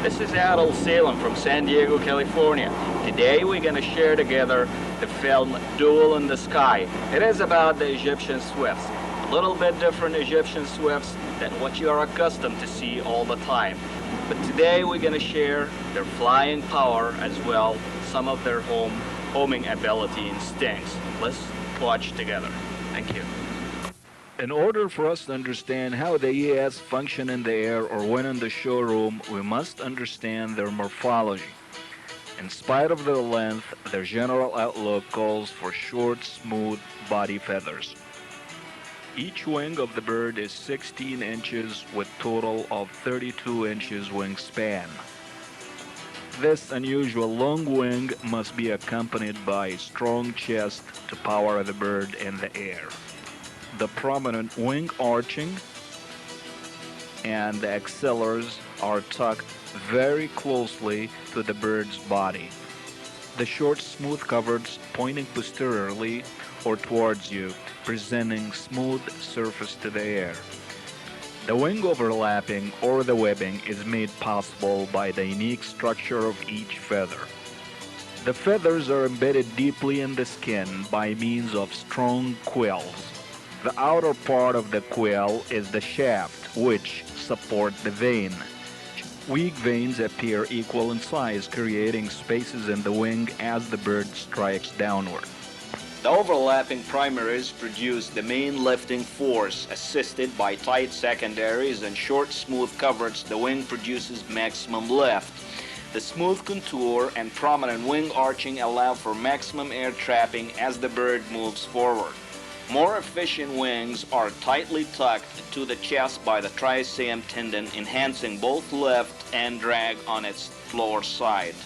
This is Adol Salem from San Diego, California. Today we're going to share together the film Duel in the Sky. It is about the Egyptian swifts. A little bit different Egyptian swifts than what you are accustomed to see all the time. But today we're going to share their flying power as well, some of their homing ability instincts. Let's watch together. Thank you. In order for us to understand how the ES function in the air or when in the showroom, we must understand their morphology. In spite of their length, their general outlook calls for short, smooth body feathers. Each wing of the bird is 16 inches with total of 32 inches wingspan. This unusual long wing must be accompanied by a strong chest to power the bird in the air. The prominent wing arching and the axillars are tucked very closely to the bird's body. The short, smooth coverts pointing posteriorly or towards you, presenting smooth surface to the air. The wing overlapping or the webbing is made possible by the unique structure of each feather. The feathers are embedded deeply in the skin by means of strong quills. The outer part of the quill is the shaft, which support the vein. Weak veins appear equal in size, creating spaces in the wing as the bird strikes downward. The overlapping primaries produce the main lifting force, assisted by tight secondaries and short, smooth coverts. The wing produces maximum lift. The smooth contour and prominent wing arching allow for maximum air trapping as the bird moves forward. More efficient wings are tightly tucked to the chest by the triceps tendon, enhancing both lift and drag on its lower side.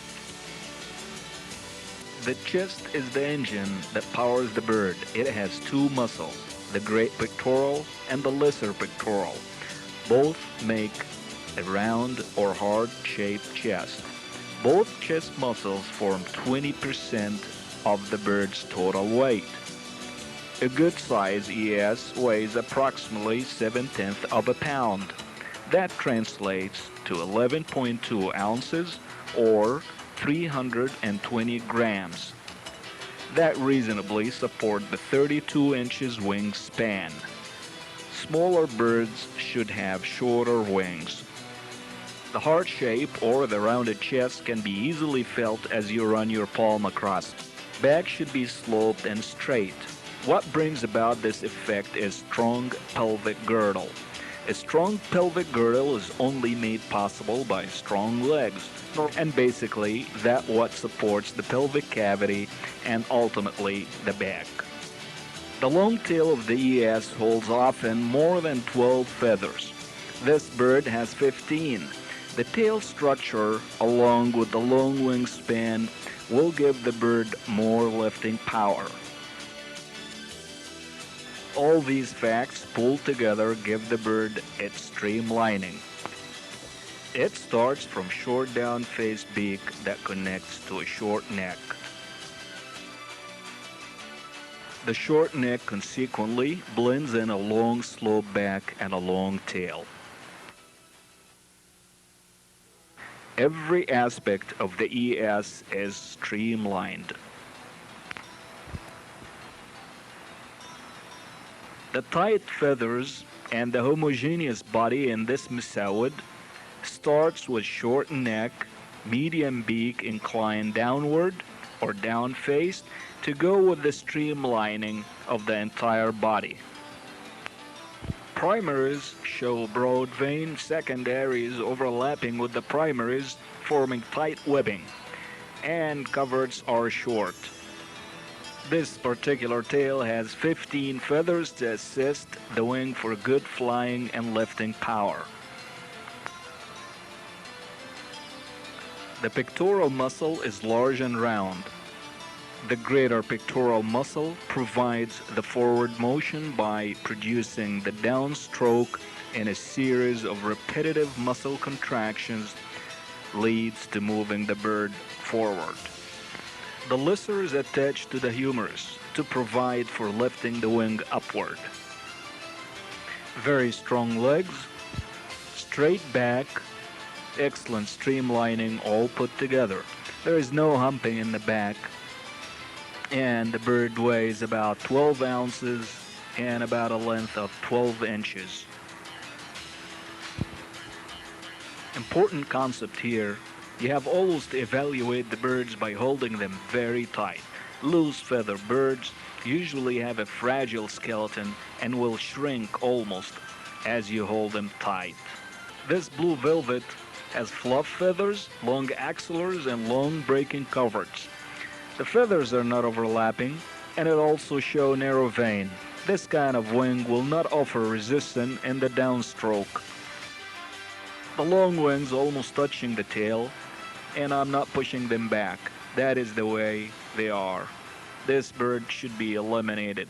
The chest is the engine that powers the bird. It has two muscles, the great pectoral and the lesser pectoral. Both make a round or heart-shaped chest. Both chest muscles form 20% of the bird's total weight. A good size ES weighs approximately 7/10 of a pound. That translates to 11.2 ounces or 320 grams. That reasonably support the 32 inches wingspan. Smaller birds should have shorter wings. The heart shape or the rounded chest can be easily felt as you run your palm across it. Back should be sloped and straight. What brings about this effect is strong pelvic girdle. A strong pelvic girdle is only made possible by strong legs, and basically that's what supports the pelvic cavity and ultimately the back. The long tail of the ES holds often more than 12 feathers. This bird has 15. The tail structure, along with the long wingspan, will give the bird more lifting power. All these facts pulled together give the bird its streamlining. It starts from short down-faced beak that connects to a short neck. The short neck consequently blends in a long slope back and a long tail. Every aspect of the ES is streamlined. The tight feathers and the homogeneous body in this Masawid starts with short neck, medium beak inclined downward or down-faced to go with the streamlining of the entire body. Primaries show broad vein, secondaries overlapping with the primaries forming tight webbing, and coverts are short. This particular tail has 15 feathers to assist the wing for good flying and lifting power. The pectoral muscle is large and round. The greater pectoral muscle provides the forward motion by producing the downstroke, and a series of repetitive muscle contractions leads to moving the bird forward. The lesser is attached to the humerus to provide for lifting the wing upward. Very strong legs, straight back, excellent streamlining all put together. There is no humping in the back, and the bird weighs about 12 ounces and about a length of 12 inches. Important concept here, you have always to evaluate the birds by holding them very tight. Loose feather birds usually have a fragile skeleton and will shrink almost as you hold them tight. This blue velvet has fluff feathers, long axillars, and long breaking coverts. The feathers are not overlapping, and it also shows narrow vein. This kind of wing will not offer resistance in the downstroke. The long wings almost touching the tail, and I'm not pushing them back. That is the way they are. This bird should be eliminated.